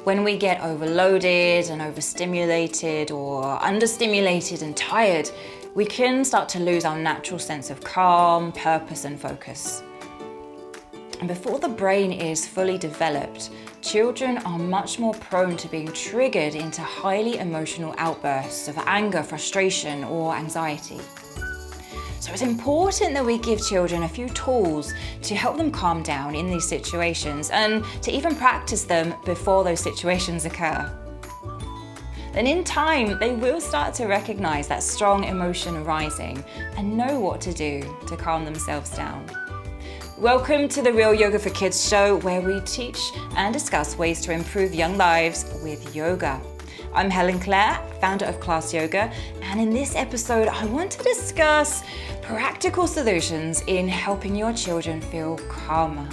When we get overloaded and overstimulated or understimulated and tired, we can start to lose our natural sense of calm, purpose, and focus. And before the brain is fully developed, children are much more prone to being triggered into highly emotional outbursts of anger, frustration, or anxiety. So it's important that we give children a few tools to help them calm down in these situations and to even practice them before those situations occur. Then in time, they will start to recognize that strong emotion arising and know what to do to calm themselves down. Welcome to the Real Yoga for Kids show, where we teach and discuss ways to improve young lives with yoga. I'm Helen Clare, founder of Class Yoga, and in this episode, I want to discuss practical solutions in helping your children feel calmer.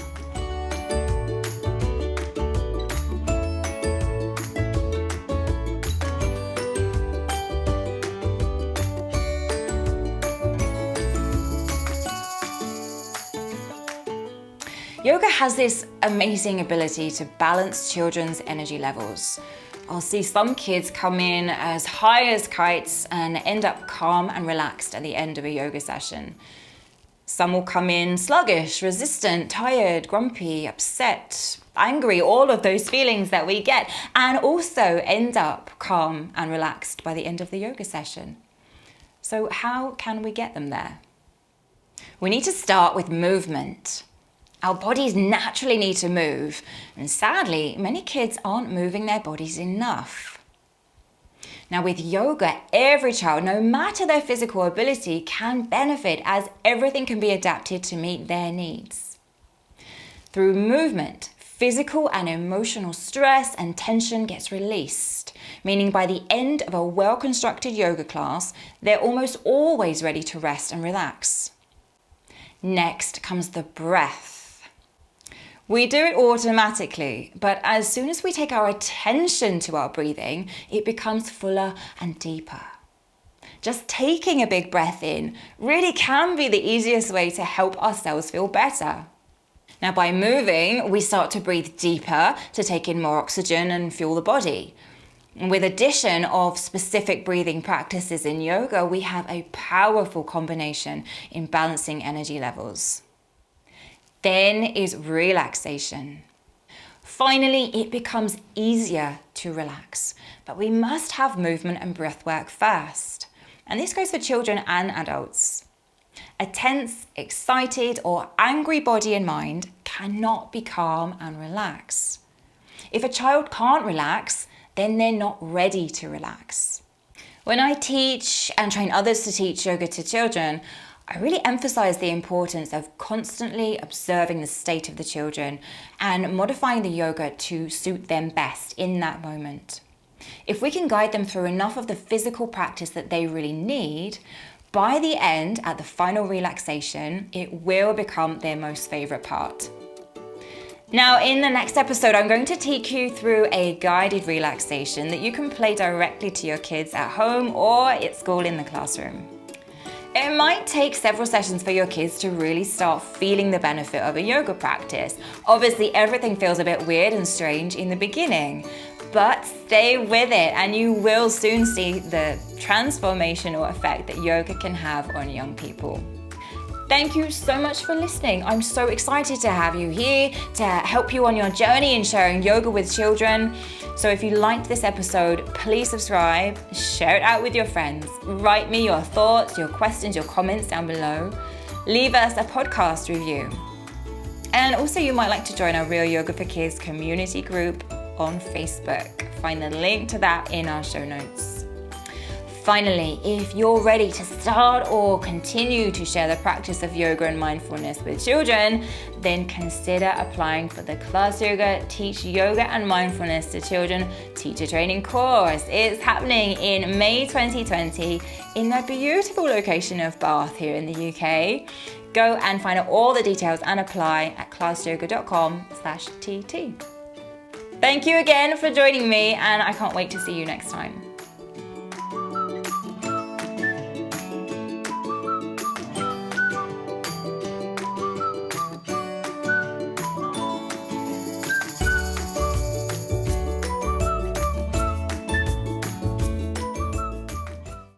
Yoga has this amazing ability to balance children's energy levels. I'll see some kids come in as high as kites and end up calm and relaxed at the end of a yoga session. Some will come in sluggish, resistant, tired, grumpy, upset, angry, all of those feelings that we get, and also end up calm and relaxed by the end of the yoga session. So how can we get them there? We need to start with movement. Our bodies naturally need to move, and sadly, many kids aren't moving their bodies enough. Now with yoga, every child, no matter their physical ability, can benefit, as everything can be adapted to meet their needs. Through movement, physical and emotional stress and tension gets released, meaning by the end of a well-constructed yoga class, they're almost always ready to rest and relax. Next comes the breath. We do it automatically, but as soon as we take our attention to our breathing, it becomes fuller and deeper. Just taking a big breath in really can be the easiest way to help ourselves feel better. Now, by moving, we start to breathe deeper to take in more oxygen and fuel the body. And with addition of specific breathing practices in yoga, we have a powerful combination in balancing energy levels. Then is relaxation. Finally, it becomes easier to relax, but we must have movement and breath work first. And this goes for children and adults. A tense, excited, or angry body and mind cannot be calm and relax. If a child can't relax, then they're not ready to relax. When I teach and train others to teach yoga to children, I really emphasize the importance of constantly observing the state of the children and modifying the yoga to suit them best in that moment. If we can guide them through enough of the physical practice that they really need, by the end, at the final relaxation, it will become their most favorite part. Now, in the next episode, I'm going to take you through a guided relaxation that you can play directly to your kids at home or at school in the classroom. It might take several sessions for your kids to really start feeling the benefit of a yoga practice. Obviously, everything feels a bit weird and strange in the beginning, but stay with it and you will soon see the transformational effect that yoga can have on young people. Thank you so much for listening. I'm so excited to have you here to help you on your journey in sharing yoga with children. So if you liked this episode, please subscribe, share it out with your friends, write me your thoughts, your questions, your comments down below. Leave us a podcast review. And also you might like to join our Real Yoga for Kids community group on Facebook. Find the link to that in our show notes. Finally, if you're ready to start or continue to share the practice of yoga and mindfulness with children, then consider applying for the Class Yoga Teach Yoga and Mindfulness to Children teacher training course. It's happening in May 2020 in the beautiful location of Bath here in the UK. Go and find out all the details and apply at classyoga.com/tt. Thank you again for joining me, and I can't wait to see you next time.